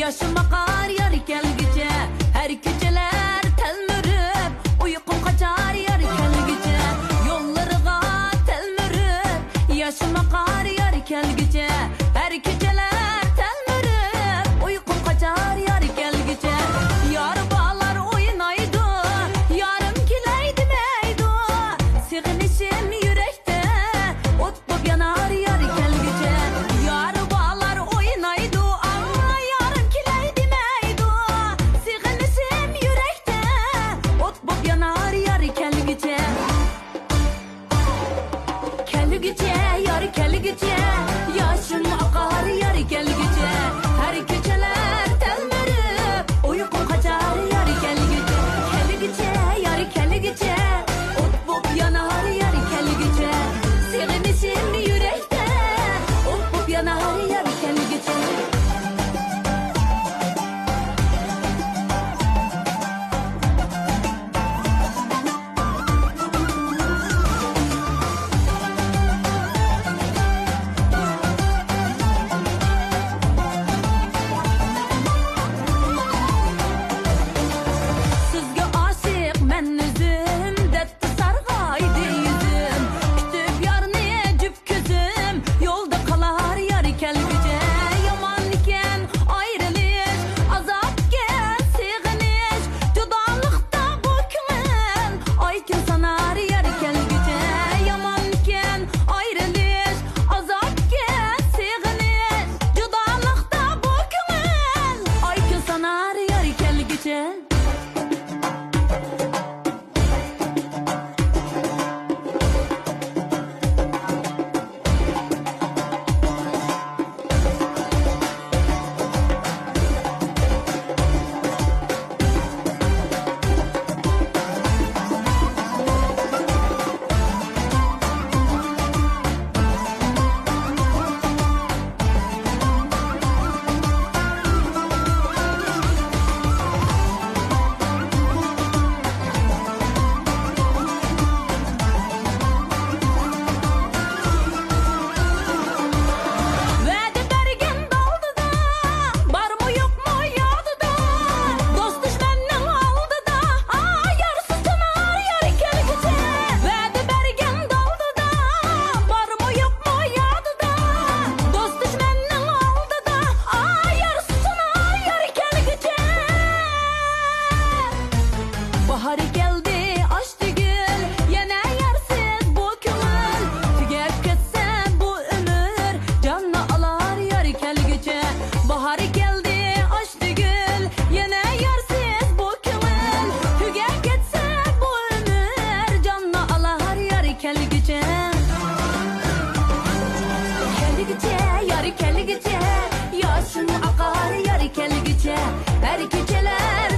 Yaşım akar yar gel gece, her geceler telmürüp uykum kaçar yar gel gece. Yollarıma telmürüp yaşım akar yar gel gece, her geceler telmürüp uykum kaçar yar gel gece. Yar bağlar oynaydı, yarım kileydi meydu, sığınışım yürekte ot bub yanar yar gel gece. Yar bağlar oynaydı ama yarım kileydi meydu, sığınışım yürekte ot bub yanar yar gel gece. Gel gece yar gel gece, yaşım akar yar gel gece, her geceler telmürüp uykum kaçar yar gel gece. Gel gece yar gel gece, ot bub yanar yar gel gece, sığınışım yürekte ot bub yanar yar gel gece. Sizge aşık men üzüm, detті sargaydı yüzüm, kütüp yarını cüp gözüm, yolda kalar yar gel gece. Yaman iken ayrılış, azap gel sığınış, judalıkta bu köngül aykin sanar yar gel gece. Yaman iken ayrılış, azap gel sığınış, judalıkta bu köngül aykin sanar yar gel gece. Vədə bərgin daldı da, var mı yok mu yadı da, dost düşməndən aldı da, yarısı sınar yar gel gece. Vədə bərgin daldı da, var mı yok mu yadı da, dost düşməndən aldı da, yarısı sınar yar gel gece. Bahar geldi açtı gül, yine yersiz bu köngül, tügep ketse bu ömür, canını alar yar gel gece. Bahar geldi açtı gül, yine yersiz bu köngül, tügep ketse bu ömür, canını alar yar gel gece. Gel gece yar gel gece, yaşın akar yar gel gece, her geceler